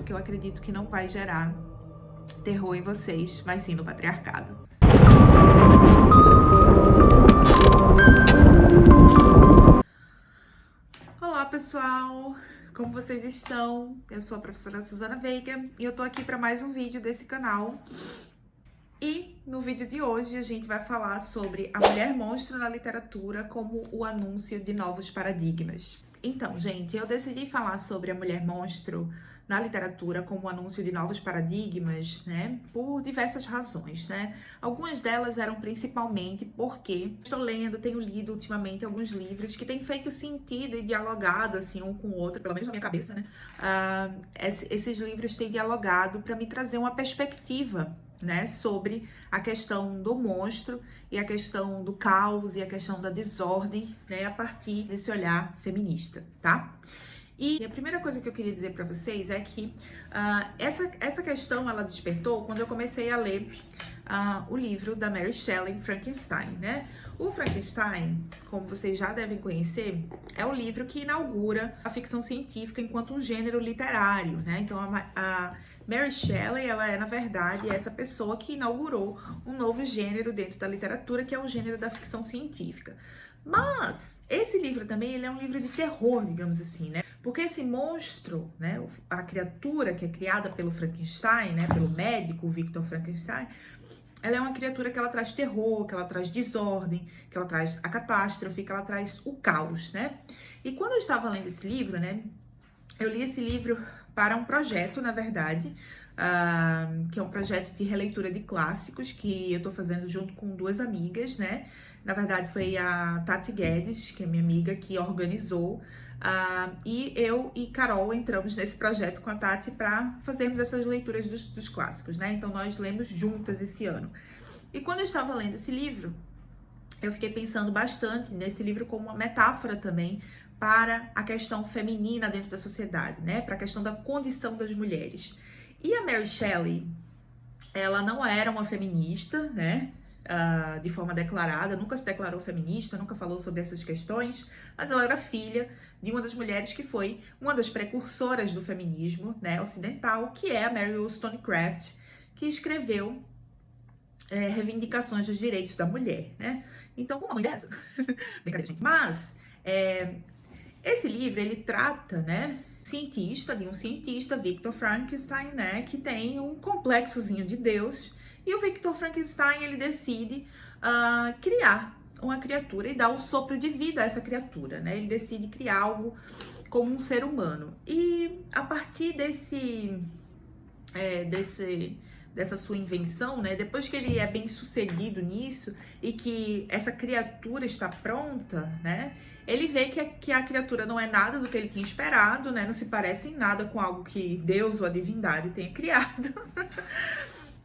porque eu acredito que não vai gerar terror em vocês, mas sim no patriarcado. Olá, pessoal! Como vocês estão? Eu sou a professora Susana Veiga e eu tô aqui para mais um vídeo desse canal. E no vídeo de hoje a gente vai falar sobre a mulher monstro na literatura como o anúncio de novos paradigmas. Então, gente, eu decidi falar sobre a mulher monstro na literatura como o anúncio de novos paradigmas, né, por diversas razões, né? Algumas delas eram principalmente porque tenho lido ultimamente alguns livros que têm feito sentido e dialogado, assim, um com o outro, pelo menos na minha cabeça, né? Esses livros têm dialogado para me trazer uma perspectiva, né, sobre a questão do monstro e a questão do caos e a questão da desordem, né, a partir desse olhar feminista, tá? E a primeira coisa que eu queria dizer para vocês é que essa questão ela despertou quando eu comecei a ler o livro da Mary Shelley, Frankenstein, né? O Frankenstein, como vocês já devem conhecer, é o livro que inaugura a ficção científica enquanto um gênero literário, né? Então a Mary Shelley, ela é, na verdade, essa pessoa que inaugurou um novo gênero dentro da literatura, que é o gênero da ficção científica. Mas esse livro também, ele é um livro de terror, digamos assim, né? Porque esse monstro, né, a criatura que é criada pelo Frankenstein, né, pelo médico Victor Frankenstein, ela é uma criatura que ela traz terror, que ela traz desordem, que ela traz a catástrofe, que ela traz o caos, né? E quando eu estava lendo esse livro, né, eu li esse livro para um projeto, na verdade, que é um projeto de releitura de clássicos que eu tô fazendo junto com duas amigas, né? Na verdade, foi a Tati Guedes, que é minha amiga, que organizou. E eu e Carol entramos nesse projeto com a Tati para fazermos essas leituras dos clássicos, né? Então, nós lemos juntas esse ano. E quando eu estava lendo esse livro, eu fiquei pensando bastante nesse livro como uma metáfora também para a questão feminina dentro da sociedade, né? Para a questão da condição das mulheres. E a Mary Shelley, ela não era uma feminista, né? De forma declarada, nunca se declarou feminista, nunca falou sobre essas questões, mas ela era filha de uma das mulheres que foi uma das precursoras do feminismo, né, ocidental, que é a Mary Wollstonecraft, que escreveu reivindicações dos direitos da mulher, né? Então, como uma mãe dessa? Brincadeira, gente. Mas esse livro, ele trata, né, de um cientista, Victor Frankenstein, né, que tem um complexozinho de Deus. E o Victor Frankenstein, ele decide criar uma criatura e dar um sopro de vida a essa criatura, né? Ele decide criar algo como um ser humano. E a partir dessa sua invenção, né? Depois que ele é bem sucedido nisso e que essa criatura está pronta, né? Ele vê que a criatura não é nada do que ele tinha esperado, né? Não se parece em nada com algo que Deus ou a divindade tenha criado.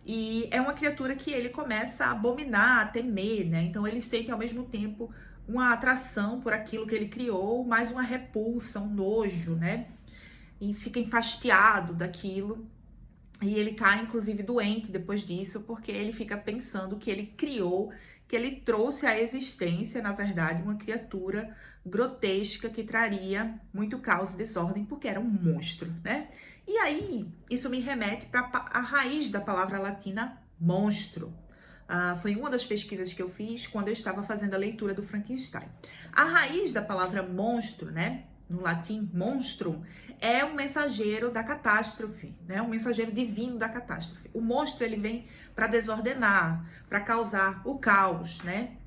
E é uma criatura que ele começa a abominar, a temer, né? Então ele sente ao mesmo tempo uma atração por aquilo que ele criou, mais uma repulsa, um nojo, né? E fica enfastiado daquilo. E ele cai, inclusive, doente depois disso, porque ele fica pensando que ele criou, que ele trouxe à existência, na verdade, uma criatura grotesca que traria muito caos e desordem, porque era um monstro, né? E aí, isso me remete para a raiz da palavra latina monstro. Foi uma das pesquisas que eu fiz quando eu estava fazendo a leitura do Frankenstein. A raiz da palavra monstro, né? No latim, monstrum, é um mensageiro da catástrofe, né? Um mensageiro divino da catástrofe. O monstro, ele vem para desordenar, para causar o caos, né?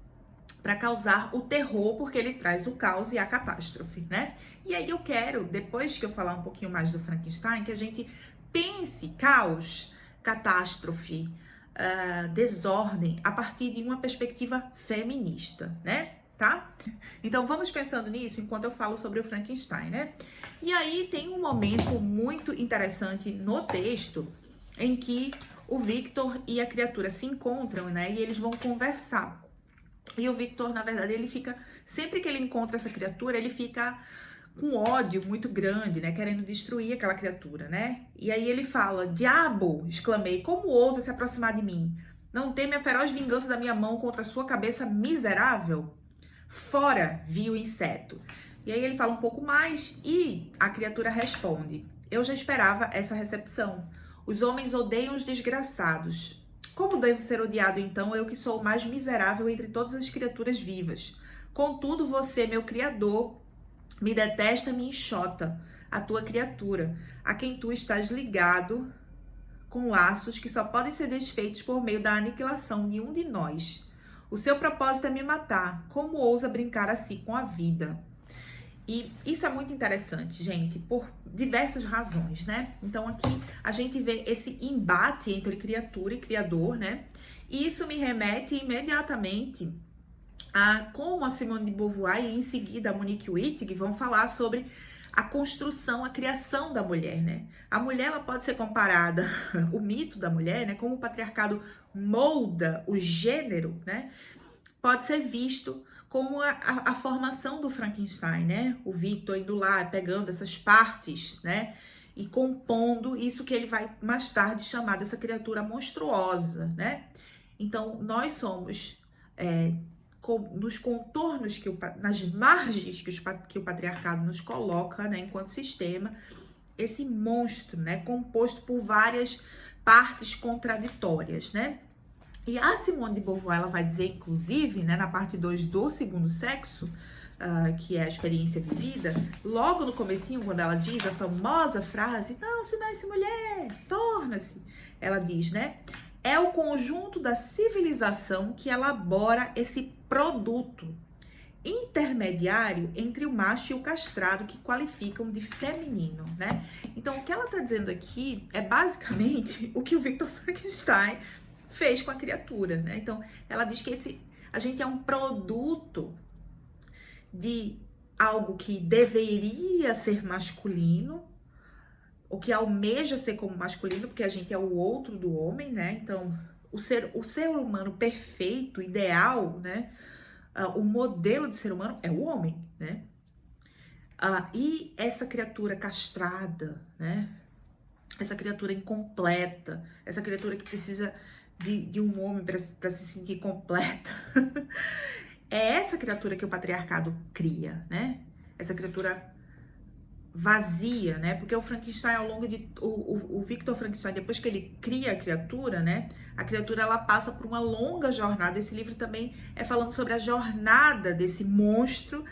Para causar o terror, porque ele traz o caos e a catástrofe, né? E aí eu quero, depois que eu falar um pouquinho mais do Frankenstein, que a gente pense caos, catástrofe, desordem, a partir de uma perspectiva feminista, né? Tá? Então vamos pensando nisso enquanto eu falo sobre o Frankenstein, né? E aí tem um momento muito interessante no texto em que o Victor e a criatura se encontram, né? E eles vão conversar. E o Victor, na verdade, ele fica, sempre que ele encontra essa criatura, ele fica com ódio muito grande, né? Querendo destruir aquela criatura, né? E aí ele fala: "Diabo!", exclamei, "como ousa se aproximar de mim? Não teme a feroz vingança da minha mão contra a sua cabeça miserável? Fora, vil inseto." E aí ele fala um pouco mais e a criatura responde: eu já esperava essa recepção. Os homens odeiam os desgraçados. Como devo ser odiado, então, eu que sou o mais miserável entre todas as criaturas vivas? Contudo, você, meu Criador, me detesta, me enxota, a tua criatura, a quem tu estás ligado com laços que só podem ser desfeitos por meio da aniquilação de um de nós. O seu propósito é me matar. Como ousa brincar assim com a vida? E isso é muito interessante, gente, por diversas razões, né? Então aqui a gente vê esse embate entre criatura e criador, né? E isso me remete imediatamente a como a Simone de Beauvoir e em seguida a Monique Wittig vão falar sobre a construção, a criação da mulher, né? A mulher, ela pode ser comparada, o mito da mulher, né? Como o patriarcado molda o gênero, né? Pode ser visto como a formação do Frankenstein, né? O Victor indo lá, pegando essas partes, né? E compondo isso que ele vai mais tarde chamar dessa criatura monstruosa, né? Então, nós somos, nos contornos, nas margens que o patriarcado nos coloca, né? Enquanto sistema, esse monstro, né? Composto por várias partes contraditórias, né? E a Simone de Beauvoir, ela vai dizer, inclusive, né, na parte 2 do Segundo Sexo, que é a experiência vivida, logo no comecinho, quando ela diz a famosa frase, não se nasce mulher, torna-se, ela diz, né, é o conjunto da civilização que elabora esse produto intermediário entre o macho e o castrado, que qualificam de feminino, né? Então, o que ela tá dizendo aqui é basicamente o que o Victor Frankenstein fez com a criatura, né? Então, ela diz que a gente é um produto de algo que deveria ser masculino, o que almeja ser como masculino, porque a gente é o outro do homem, né? Então, o ser humano perfeito, ideal, né? O modelo de ser humano é o homem, né? E essa criatura castrada, né? Essa criatura incompleta, essa criatura que precisa de um homem para se sentir completa. É essa criatura que o patriarcado cria, né? Essa criatura vazia, né? Porque o Frankenstein, ao longo de... O Victor Frankenstein, depois que ele cria a criatura, né? A criatura, ela passa por uma longa jornada. Esse livro também é falando sobre a jornada desse monstro,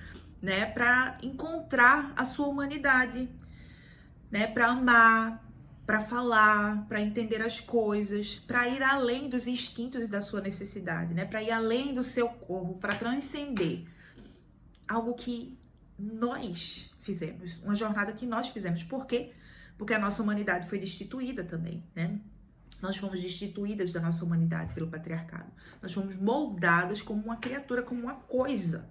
né? Para encontrar a sua humanidade, né? Para amar, para falar, para entender as coisas, para ir além dos instintos e da sua necessidade, né? Para ir além do seu corpo, para transcender algo que nós fizemos, uma jornada que nós fizemos. Por quê? Porque a nossa humanidade foi destituída também, né? Nós fomos destituídas da nossa humanidade pelo patriarcado. Nós fomos moldadas como uma criatura, como uma coisa,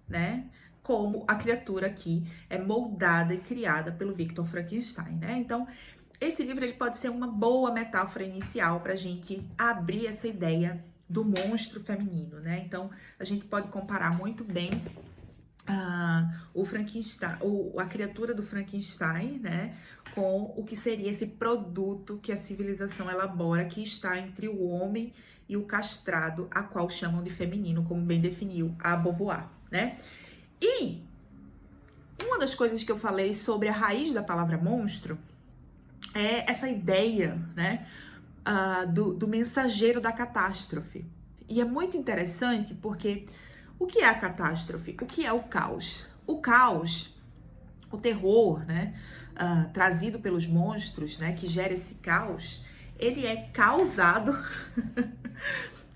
né? Como a criatura aqui é moldada e criada pelo Victor Frankenstein, né? Então, esse livro ele pode ser uma boa metáfora inicial para a gente abrir essa ideia do monstro feminino, né? Então, a gente pode comparar muito bem o Frankenstein, a criatura do Frankenstein, né? Com o que seria esse produto que a civilização elabora, que está entre o homem e o castrado, a qual chamam de feminino, como bem definiu a Beauvoir, né? E uma das coisas que eu falei sobre a raiz da palavra monstro é essa ideia, né, do mensageiro da catástrofe. E é muito interessante porque o que é a catástrofe? O que é o caos? O caos, o terror, né, trazido pelos monstros, né, que gera esse caos, ele é causado,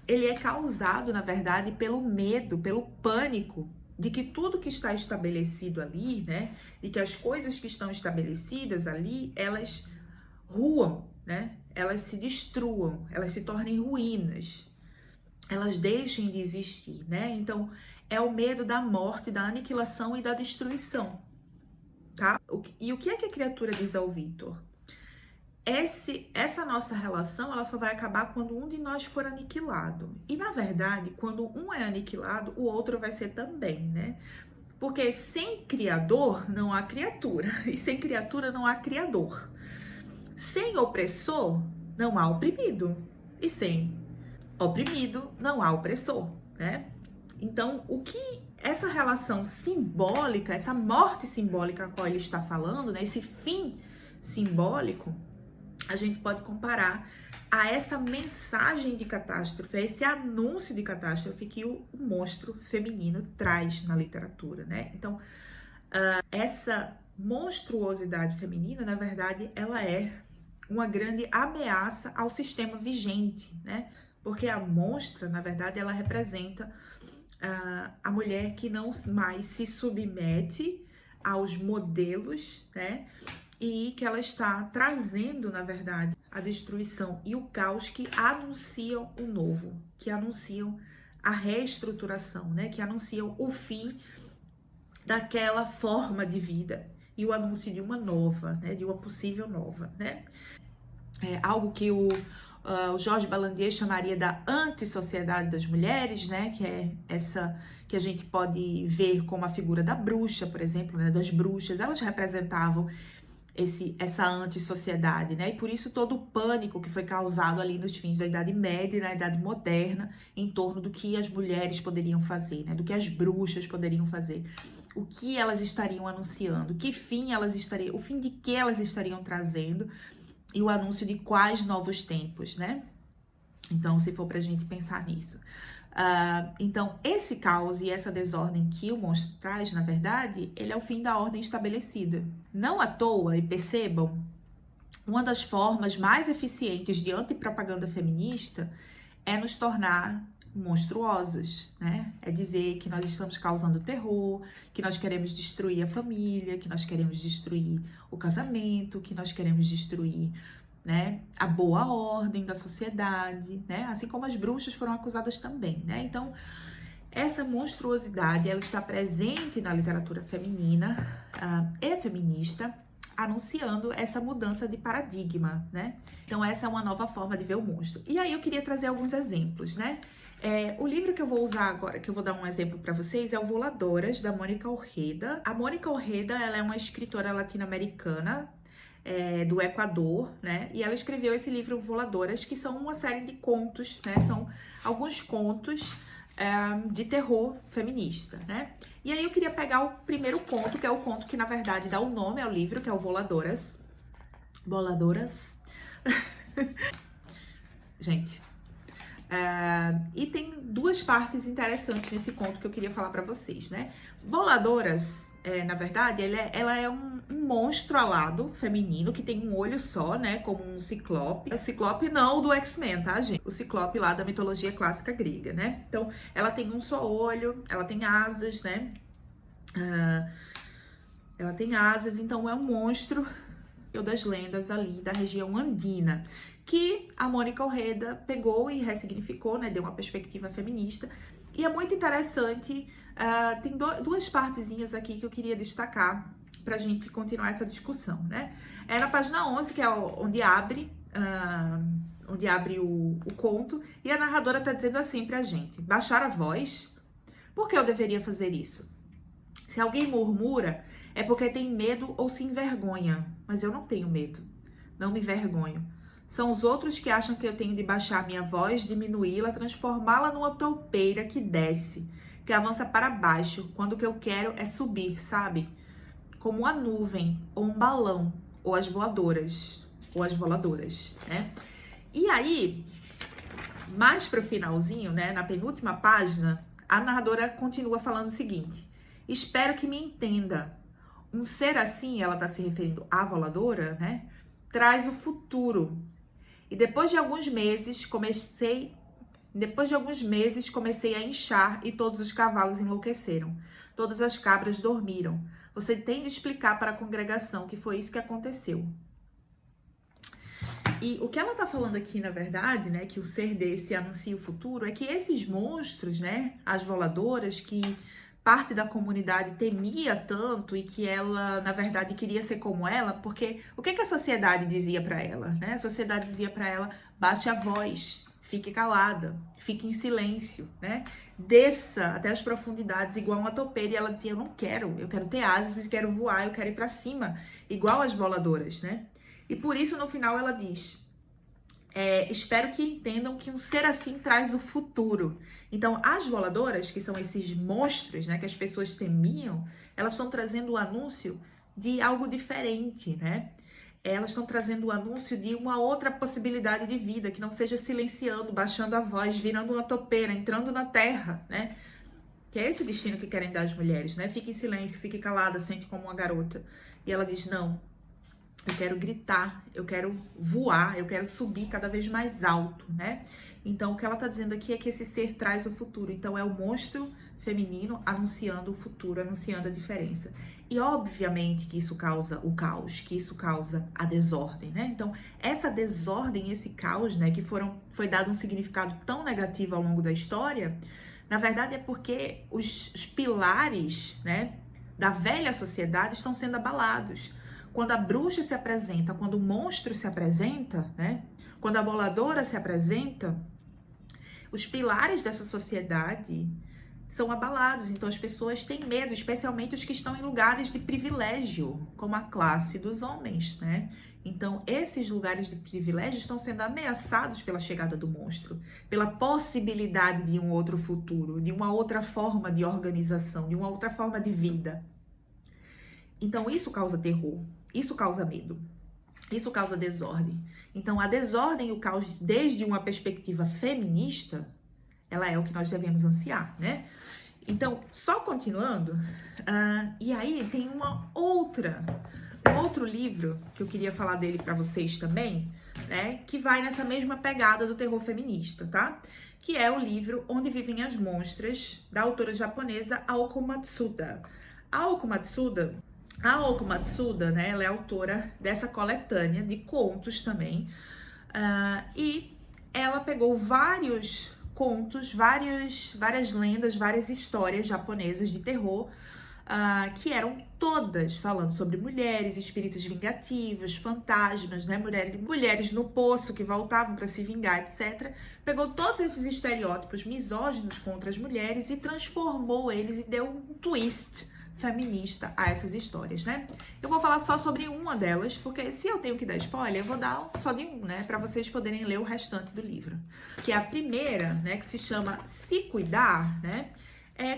ele é causado, na verdade, pelo medo, pelo pânico de que tudo que está estabelecido ali, né, de que as coisas que estão estabelecidas ali, elas ruam, né, elas se destruam, elas se tornem ruínas, elas deixem de existir, né? Então, é o medo da morte, da aniquilação e da destruição, tá? E o que é que a criatura diz ao Victor? Essa nossa relação, ela só vai acabar quando um de nós for aniquilado. E, na verdade, quando um é aniquilado, o outro vai ser também, né? Porque sem criador, não há criatura. E sem criatura, não há criador. Sem opressor, não há oprimido. E sem oprimido, não há opressor, né? Então, o que essa relação simbólica, essa morte simbólica a qual ele está falando, né? Esse fim simbólico, a gente pode comparar a essa mensagem de catástrofe, a esse anúncio de catástrofe que o monstro feminino traz na literatura, né? Então, essa monstruosidade feminina, na verdade, ela é uma grande ameaça ao sistema vigente, né? Porque a monstra, na verdade, ela representa a mulher que não mais se submete aos modelos, né? E que ela está trazendo, na verdade, a destruição e o caos que anunciam o novo, que anunciam a reestruturação, né? Que anunciam o fim daquela forma de vida e o anúncio de uma nova, né? De uma possível nova, né? É algo que o Georges Balandier chamaria da antissociedade das mulheres, né? Que é essa que a gente pode ver como a figura da bruxa, por exemplo, né? Das bruxas, elas representavam essa antissociedade, né? E por isso todo o pânico que foi causado ali nos fins da Idade Média e na Idade Moderna em torno do que as mulheres poderiam fazer, né? Do que as bruxas poderiam fazer, o que elas estariam anunciando, que fim elas estariam, o fim de que elas estariam trazendo e o anúncio de quais novos tempos, né? Então, se for pra gente pensar nisso. Então, esse caos e essa desordem que o monstro traz, na verdade, ele é o fim da ordem estabelecida. Não à toa, e percebam, uma das formas mais eficientes de antipropaganda feminista é nos tornar monstruosas, né? É dizer que nós estamos causando terror, que nós queremos destruir a família, que nós queremos destruir o casamento, que nós queremos destruir, né, a boa ordem da sociedade, né, assim como as bruxas foram acusadas também, né? Então, essa monstruosidade, ela está presente na literatura feminina e feminista, anunciando essa mudança de paradigma, né? Então, essa é uma nova forma de ver o monstro. E aí, eu queria trazer alguns exemplos, né? O livro que eu vou usar agora, que eu vou dar um exemplo para vocês, é o Voladoras, da Mônica Orreda. A Mônica Orreda, ela é uma escritora latino-americana, do Equador, né? E ela escreveu esse livro Voladoras, que são uma série de contos, né? São alguns contos de terror feminista, né? E aí eu queria pegar o primeiro conto, que é o conto que, na verdade, dá o nome ao livro, que é o Voladoras. Voladoras. Gente. E tem duas partes interessantes nesse conto que eu queria falar pra vocês, né? Voladoras, na verdade, ela é um monstro alado feminino que tem um olho só, né? Como um ciclope. O ciclope não o do X-Men, tá, gente? O ciclope lá da mitologia clássica grega, né? Então, ela tem um só olho, ela tem asas, né? Ela tem asas, então é um monstro das lendas ali da região andina, que a Mônica Orreda pegou e ressignificou, né? Deu uma perspectiva feminista. E é muito interessante, tem duas partezinhas aqui que eu queria destacar pra gente continuar essa discussão, né? É na página 11, que é onde abre o conto, e a narradora tá dizendo assim pra gente: baixar a voz? Por que eu deveria fazer isso? Se alguém murmura, é porque tem medo ou se envergonha, mas eu não tenho medo, não me envergonho. São os outros que acham que eu tenho de baixar minha voz, diminuí-la, transformá-la numa toupeira que desce, que avança para baixo, quando o que eu quero é subir, sabe? Como uma nuvem, ou um balão, ou as voadoras, né? E aí, mais pro finalzinho, né, na penúltima página, a narradora continua falando o seguinte: espero que me entenda. Um ser assim, ela tá se referindo à voladora, né? Traz o futuro. E depois de alguns meses comecei a inchar e todos os cavalos enlouqueceram. Todas as cabras dormiram. Você tem de explicar para a congregação que foi isso que aconteceu. E o que ela tá falando aqui, na verdade, né, que o ser desse anuncia o futuro, é que esses monstros, né, as voladoras, que parte da comunidade temia tanto e que ela, na verdade, queria ser como ela, porque o que a sociedade dizia para ela, né? A sociedade dizia para ela: baixe a voz, fique calada, fique em silêncio, né? Desça até as profundidades igual uma toupeira. E ela dizia: eu quero ter asas, quero voar, eu quero ir para cima, igual as voladoras, né? E por isso, no final, ela diz: espero que entendam que um ser assim traz o futuro. Então, as voladoras, que são esses monstros, né, que as pessoas temiam, elas estão trazendo o anúncio de algo diferente, né? elas estão trazendo o anúncio de uma outra possibilidade de vida, que não seja silenciando, baixando a voz, virando uma topeira, entrando na terra, né? Que é esse o destino que querem dar às mulheres, né? Fique em silêncio, fique calada, sente como uma garota. E ela diz, não, eu quero gritar, eu quero voar, eu quero subir cada vez mais alto, né? Então, o que ela tá dizendo aqui é que esse ser traz o futuro. Então, é o monstro feminino anunciando o futuro, anunciando a diferença. E, obviamente, que isso causa o caos, que isso causa a desordem, né? Então, essa desordem, esse caos, né, que foi dado um significado tão negativo ao longo da história, na verdade é porque os pilares, né, da velha sociedade estão sendo abalados. Quando a bruxa se apresenta, quando o monstro se apresenta, né, quando a boladora se apresenta, os pilares dessa sociedade são abalados. Então as pessoas têm medo, especialmente os que estão em lugares de privilégio, como a classe dos homens, né? Então esses lugares de privilégio estão sendo ameaçados pela chegada do monstro, pela possibilidade de um outro futuro, de uma outra forma de organização, de uma outra forma de vida. Então isso causa terror, isso causa medo, isso causa desordem. Então a desordem e o caos, desde uma perspectiva feminista, ela é o que nós devemos ansiar, né? Então, só continuando, e aí tem um outro livro que eu queria falar dele para vocês também, né? Que vai nessa mesma pegada do terror feminista, tá? Que é o livro Onde Vivem as Monstras, da autora japonesa Aoko Matsuda. A Aoko Matsuda, né? Ela é autora dessa coletânea de contos também, e ela pegou vários contos, várias lendas, várias histórias japonesas de terror, que eram todas falando sobre mulheres, espíritos vingativos, fantasmas, né? Mulheres no poço que voltavam para se vingar, etc. Pegou todos esses estereótipos misóginos contra as mulheres e transformou eles e deu um twist feminista a essas histórias, né? Eu vou falar só sobre uma delas, porque se eu tenho que dar spoiler, eu vou dar só de um, né? Para vocês poderem ler o restante do livro. Que é a primeira, né? Que se chama Se Cuidar, né?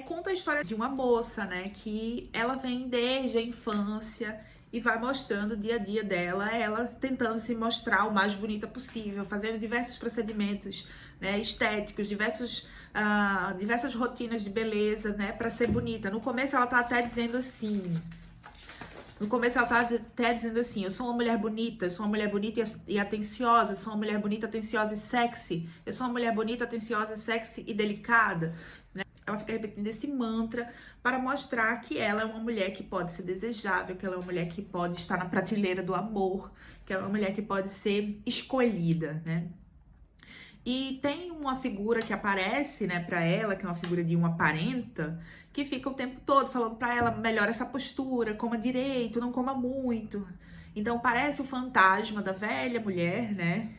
Conta a história de uma moça, né? Que ela vem desde a infância e vai mostrando o dia a dia dela, ela tentando se mostrar o mais bonita possível, fazendo diversos procedimentos, né, estéticos, diversas rotinas de beleza, né, para ser bonita. No começo ela tá até dizendo assim, eu sou uma mulher bonita, eu sou uma mulher bonita e atenciosa, eu sou uma mulher bonita, atenciosa e sexy, eu sou uma mulher bonita, atenciosa, sexy e delicada. Ela fica repetindo esse mantra para mostrar que ela é uma mulher que pode ser desejável, que ela é uma mulher que pode estar na prateleira do amor, que ela é uma mulher que pode ser escolhida, né? E tem uma figura que aparece, né, para ela, que é uma figura de uma parenta, que fica o tempo todo falando para ela, melhora essa postura, coma direito, não coma muito. Então parece o fantasma da velha mulher, né?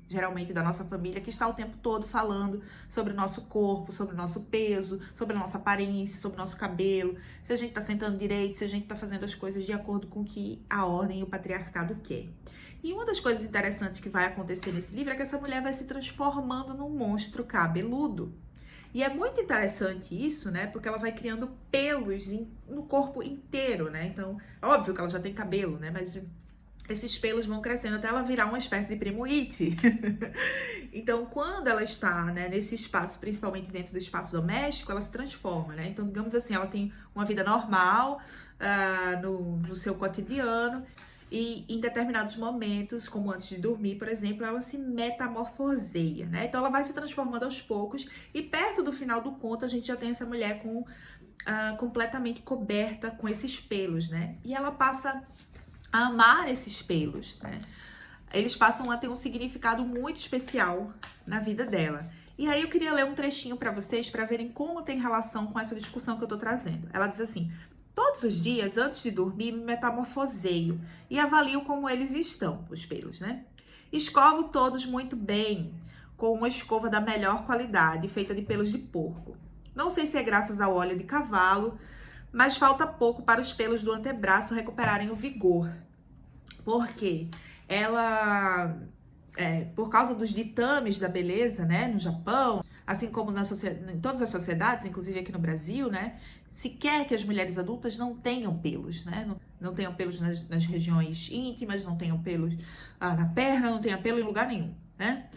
Geralmente da nossa família, que está o tempo todo falando sobre o nosso corpo, sobre o nosso peso, sobre a nossa aparência, sobre o nosso cabelo, se a gente tá sentando direito, se a gente tá fazendo as coisas de acordo com o que a ordem e o patriarcado quer. E uma das coisas interessantes que vai acontecer nesse livro é que essa mulher vai se transformando num monstro cabeludo. E é muito interessante isso, né? Porque ela vai criando pelos no corpo inteiro, né? Então, óbvio que ela já tem cabelo, né? Mas esses pelos vão crescendo até ela virar uma espécie de primo It. Então, quando ela está, né, nesse espaço, principalmente dentro do espaço doméstico, ela se transforma, né? Então, digamos assim, ela tem uma vida normal no seu cotidiano e em determinados momentos, como antes de dormir, por exemplo, ela se metamorfoseia, né? Então, ela vai se transformando aos poucos e perto do final do conto, a gente já tem essa mulher completamente coberta com esses pelos, né? E ela passa a amar esses pelos, né? Eles passam a ter um significado muito especial na vida dela. E aí eu queria ler um trechinho para vocês, para verem como tem relação com essa discussão que eu tô trazendo. Ela diz assim: todos os dias, antes de dormir, me metamorfoseio e avalio como eles estão, os pelos, né? Escovo todos muito bem, com uma escova da melhor qualidade, feita de pelos de porco. Não sei se é graças ao óleo de cavalo, mas falta pouco para os pelos do antebraço recuperarem o vigor. Porque ela, por causa dos ditames da beleza, né, no Japão, assim como em todas as sociedades, inclusive aqui no Brasil, né, se quer que as mulheres adultas não tenham pelos, né? Não tenham pelos nas regiões íntimas, não tenham pelos na perna, não tenham pelo em lugar nenhum, né?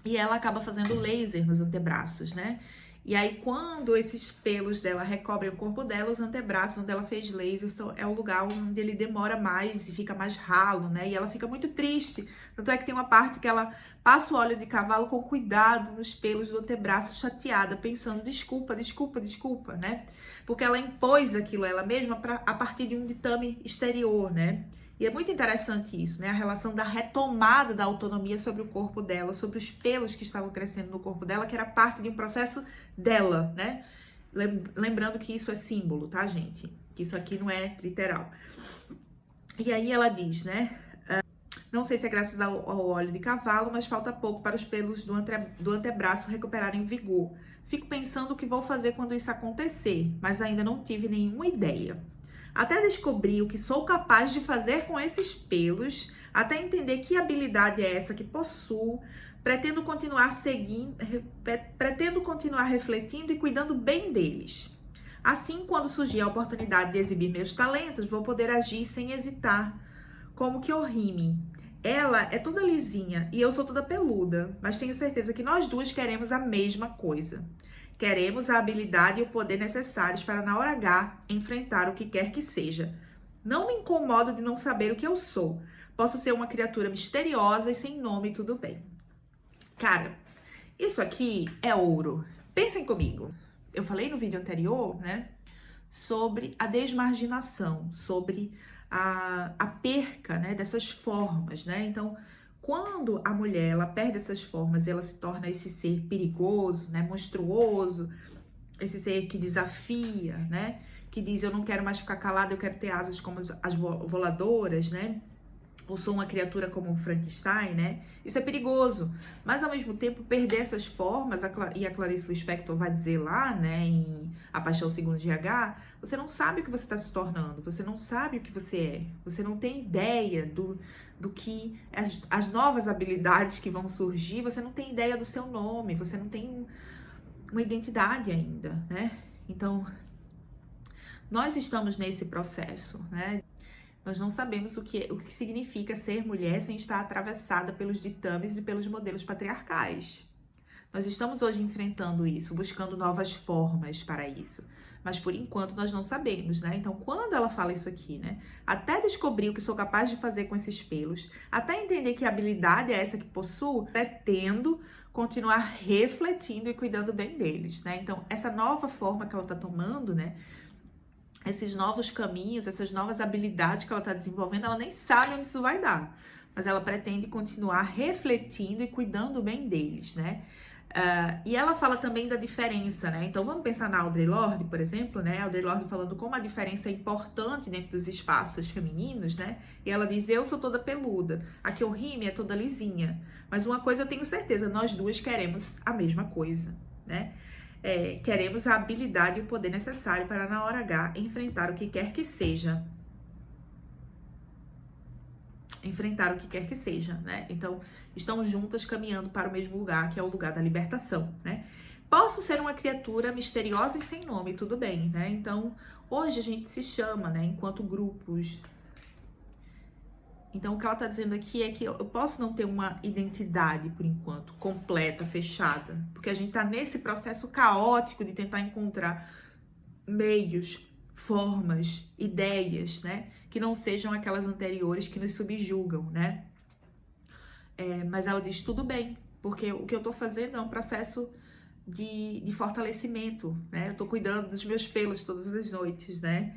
E ela acaba fazendo laser nos antebraços, né? E aí, quando esses pelos dela recobrem o corpo dela, os antebraços onde ela fez laser é o lugar onde ele demora mais e fica mais ralo, né? E ela fica muito triste. Tanto é que tem uma parte que ela passa o óleo de cavalo com cuidado nos pelos do antebraço, chateada, pensando, desculpa, desculpa, desculpa, né? Porque ela impôs aquilo a ela mesma a partir de um ditame exterior, né? E é muito interessante isso, né? A relação da retomada da autonomia sobre o corpo dela, sobre os pelos que estavam crescendo no corpo dela, que era parte de um processo dela, né? Lembrando que isso é símbolo, tá, gente? Que isso aqui não é literal. E aí ela diz, né? Não sei se é graças ao óleo de cavalo, mas falta pouco para os pelos do antebraço recuperarem vigor. Fico pensando o que vou fazer quando isso acontecer, mas ainda não tive nenhuma ideia. Até descobrir o que sou capaz de fazer com esses pelos, até entender que habilidade é essa que possuo, pretendo continuar refletindo e cuidando bem deles. Assim, quando surgir a oportunidade de exibir meus talentos, vou poder agir sem hesitar, como Kyohime. Ela é toda lisinha e eu sou toda peluda, mas tenho certeza que nós duas queremos a mesma coisa. Queremos a habilidade e o poder necessários para, na hora H, enfrentar o que quer que seja. Não me incomodo de não saber o que eu sou. Posso ser uma criatura misteriosa e sem nome, tudo bem. Cara, isso aqui é ouro. Pensem comigo. Eu falei no vídeo anterior, né, sobre a desmarginação, sobre a perca, né, dessas formas, né? Então, quando a mulher ela perde essas formas, ela se torna esse ser perigoso, né, monstruoso, esse ser que desafia, né, que diz eu não quero mais ficar calada, eu quero ter asas como as voladoras, né? Ou sou uma criatura como o Frankenstein, né? Isso é perigoso. Mas, ao mesmo tempo, perder essas formas, e a Clarice Lispector vai dizer lá, né, em A Paixão Segundo GH, você não sabe o que você está se tornando, você não sabe o que você é, você não tem ideia do que as novas habilidades que vão surgir, você não tem ideia do seu nome, você não tem uma identidade ainda, né? Então, nós estamos nesse processo, né? Nós não sabemos o que significa ser mulher sem estar atravessada pelos ditames e pelos modelos patriarcais. Nós estamos hoje enfrentando isso, buscando novas formas para isso. Mas por enquanto nós não sabemos, né? Então, quando ela fala isso aqui, né? Até descobrir o que sou capaz de fazer com esses pelos, até entender que habilidade é essa que possuo, pretendo continuar refletindo e cuidando bem deles, né? Então, essa nova forma que ela tá tomando, né? Esses novos caminhos, essas novas habilidades que ela está desenvolvendo, ela nem sabe onde isso vai dar. Mas ela pretende continuar refletindo e cuidando bem deles, né? E ela fala também da diferença, né? Então, vamos pensar na Audre Lorde, por exemplo, né? A Audre Lorde falando como a diferença é importante dentro dos espaços femininos, né? E ela diz, eu sou toda peluda, a Kyohime é toda lisinha. Mas uma coisa eu tenho certeza, nós duas queremos a mesma coisa, né? Queremos a habilidade e o poder necessário para, na hora H, enfrentar o que quer que seja. Enfrentar o que quer que seja, né? Então, estamos juntas caminhando para o mesmo lugar, que é o lugar da libertação, né? Posso ser uma criatura misteriosa e sem nome, tudo bem, né? Então, hoje a gente se chama, né, enquanto grupos. Então, o que ela está dizendo aqui é que eu posso não ter uma identidade, por enquanto, completa, fechada. Porque a gente está nesse processo caótico de tentar encontrar meios, formas, ideias, né? Que não sejam aquelas anteriores que nos subjugam, né? Mas ela diz, tudo bem. Porque o que eu estou fazendo é um processo de fortalecimento, né? Eu estou cuidando dos meus pelos todas as noites, né?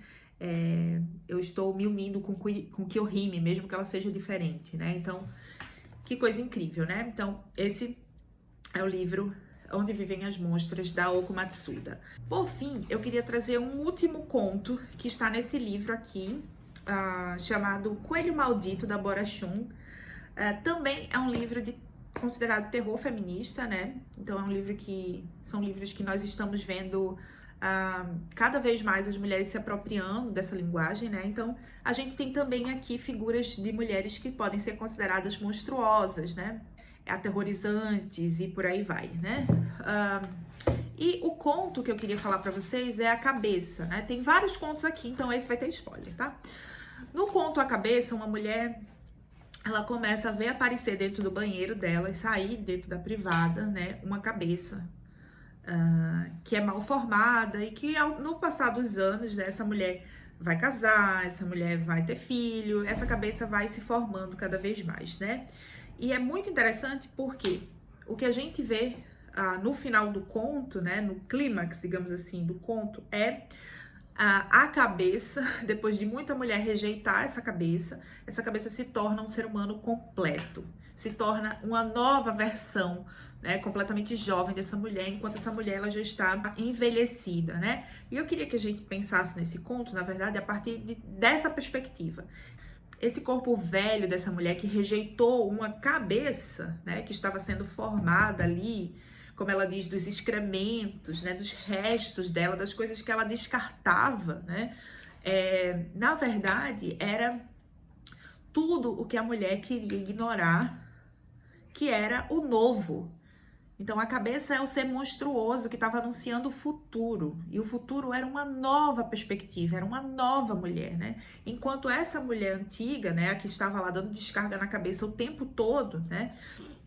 Eu estou me unindo com Kyohime, mesmo que ela seja diferente, né? Então, que coisa incrível, né? Então, esse é o livro Onde Vivem as Monstras, da Oko Matsuda. Por fim, eu queria trazer um último conto que está nesse livro aqui, chamado Coelho Maldito, da Bora Shun. Também é um livro considerado terror feminista, né? Então, são livros que nós estamos vendo cada vez mais as mulheres se apropriando dessa linguagem, né? Então, a gente tem também aqui figuras de mulheres que podem ser consideradas monstruosas, né? Aterrorizantes e por aí vai, né? E o conto que eu queria falar pra vocês é A Cabeça, né? Tem vários contos aqui, então esse vai ter spoiler, tá? No conto A Cabeça, uma mulher, ela começa a ver aparecer dentro do banheiro dela e sair dentro da privada, né? Uma cabeça que é mal formada e que no passar dos anos, né, essa mulher vai casar, essa mulher vai ter filho, essa cabeça vai se formando cada vez mais, né? E é muito interessante porque o que a gente vê no final do conto, né, no clímax, digamos assim, do conto, é a cabeça, depois de muita mulher rejeitar essa cabeça se torna um ser humano completo, se torna uma nova versão, né, completamente jovem dessa mulher, enquanto essa mulher ela já está envelhecida, né? E eu queria que a gente pensasse nesse conto, na verdade, a partir dessa perspectiva. Esse corpo velho dessa mulher que rejeitou uma cabeça, né, que estava sendo formada ali, como ela diz, dos excrementos, né, dos restos dela, das coisas que ela descartava, né? Na verdade, era tudo o que a mulher queria ignorar, que era o novo. Então, a cabeça é o ser monstruoso que estava anunciando o futuro. E o futuro era uma nova perspectiva, era uma nova mulher, né? Enquanto essa mulher antiga, né, a que estava lá dando descarga na cabeça o tempo todo, né?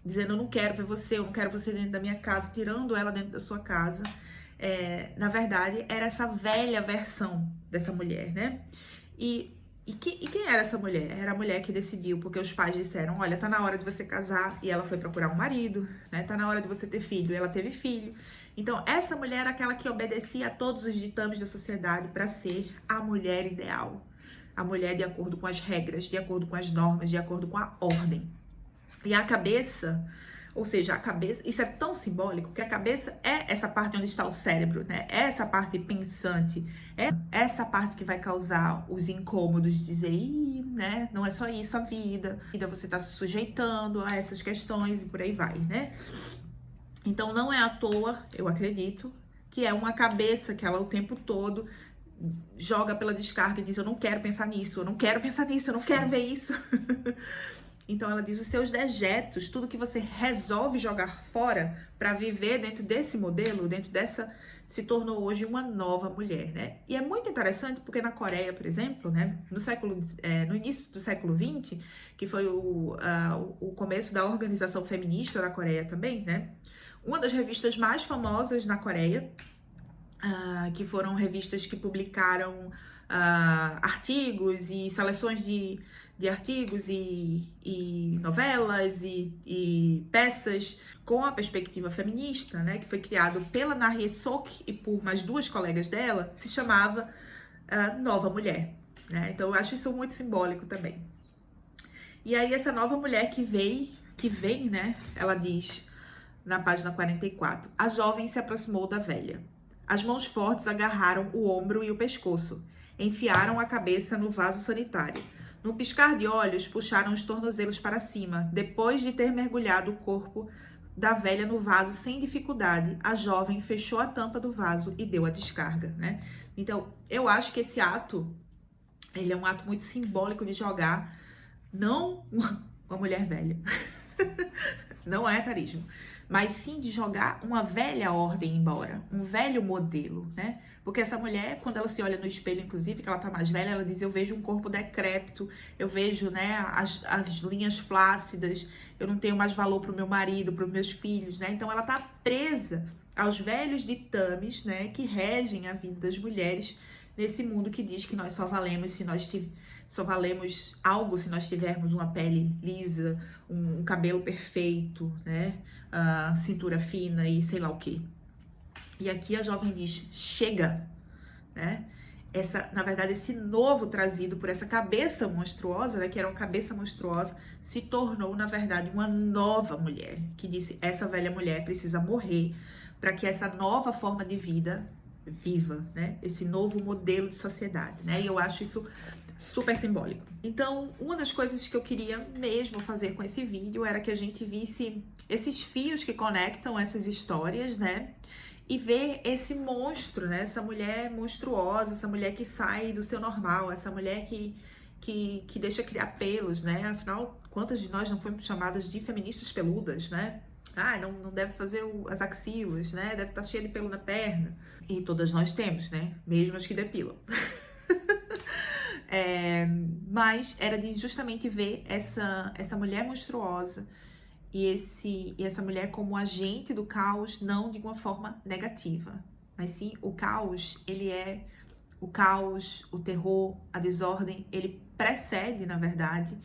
Dizendo, eu não quero ver você, eu não quero você dentro da minha casa, tirando ela dentro da sua casa. Na verdade, era essa velha versão dessa mulher, né? E quem era essa mulher? Era a mulher que decidiu, porque os pais disseram, olha, tá na hora de você casar, e ela foi procurar um marido, né? Tá na hora de você ter filho, e ela teve filho. Então, essa mulher era aquela que obedecia a todos os ditames da sociedade para ser a mulher ideal. A mulher de acordo com as regras, de acordo com as normas, de acordo com a ordem. E a cabeça, ou seja, a cabeça, isso é tão simbólico que a cabeça é essa parte onde está o cérebro, né? É essa parte pensante, é essa parte que vai causar os incômodos de dizer, né? Não é só isso a vida você está se sujeitando a essas questões e por aí vai, né? Então não é à toa, eu acredito, que é uma cabeça que ela o tempo todo joga pela descarga e diz, eu não quero pensar nisso, eu não quero pensar nisso, eu não quero ver isso. Então ela diz, os seus dejetos, tudo que você resolve jogar fora para viver dentro desse modelo, dentro dessa, se tornou hoje uma nova mulher, né? E é muito interessante porque na Coreia, por exemplo, né, no início do século XX, que foi o começo da organização feminista da Coreia também, né? Uma das revistas mais famosas na Coreia, que foram revistas que publicaram artigos e seleções de artigos e novelas e peças com a perspectiva feminista, né, que foi criado pela Na Hye-sok e por mais duas colegas dela, se chamava Nova Mulher, né? Então eu acho isso muito simbólico também. E aí essa nova mulher que vem, né, ela diz na página 44, a jovem se aproximou da velha. As mãos fortes agarraram o ombro e o pescoço, enfiaram a cabeça no vaso sanitário. Num piscar de olhos, puxaram os tornozelos para cima. Depois de ter mergulhado o corpo da velha no vaso sem dificuldade, a jovem fechou a tampa do vaso e deu a descarga, né? Então, eu acho que esse ato, ele é um ato muito simbólico de jogar, não uma mulher velha, não é etarismo, mas sim de jogar uma velha ordem embora, um velho modelo, né? Porque essa mulher, quando ela se olha no espelho, inclusive, que ela tá mais velha, ela diz, eu vejo um corpo decrépito, eu vejo, né, as linhas flácidas, eu não tenho mais valor pro meu marido, pros meus filhos, né? Então ela tá presa aos velhos ditames, né, que regem a vida das mulheres nesse mundo que diz que nós só valemos algo se nós tivermos uma pele lisa, um cabelo perfeito, né, cintura fina e sei lá o que. E aqui a jovem diz, chega, né? Na verdade, esse novo trazido por essa cabeça monstruosa, né, que era uma cabeça monstruosa, se tornou, na verdade, uma nova mulher, que disse, essa velha mulher precisa morrer para que essa nova forma de vida viva, né? Esse novo modelo de sociedade, né? E eu acho isso super simbólico. Então, uma das coisas que eu queria mesmo fazer com esse vídeo era que a gente visse esses fios que conectam essas histórias, né? E ver esse monstro, né? Essa mulher monstruosa, essa mulher que sai do seu normal, essa mulher que deixa criar pelos, né? Afinal, quantas de nós não fomos chamadas de feministas peludas, né? não deve fazer as axilas, né? Deve estar cheio de pelo na perna. E todas nós temos, né? Mesmo as que depilam. Mas era de justamente ver essa mulher monstruosa e essa mulher como agente do caos, não de uma forma negativa, mas sim o caos, o caos, o terror, a desordem, ele precede, na verdade,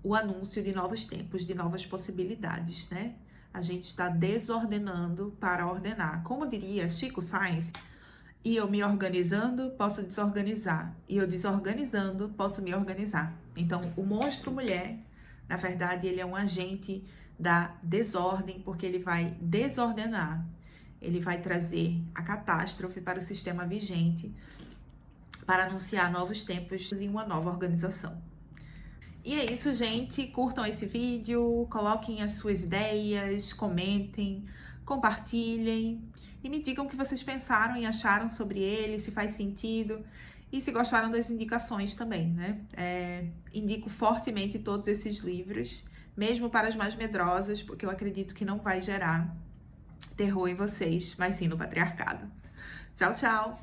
o anúncio de novos tempos, de novas possibilidades, né? A gente está desordenando para ordenar. Como diria Chico Science, e eu me organizando, posso desorganizar. E eu desorganizando, posso me organizar. Então, o monstro mulher, na verdade, ele é um agente da desordem, porque ele vai desordenar. Ele vai trazer a catástrofe para o sistema vigente, para anunciar novos tempos e uma nova organização. E é isso, gente. Curtam esse vídeo, coloquem as suas ideias, comentem, compartilhem e me digam o que vocês pensaram e acharam sobre ele, se faz sentido e se gostaram das indicações também, né? Indico fortemente todos esses livros, mesmo para as mais medrosas, porque eu acredito que não vai gerar terror em vocês, mas sim no patriarcado. Tchau, tchau!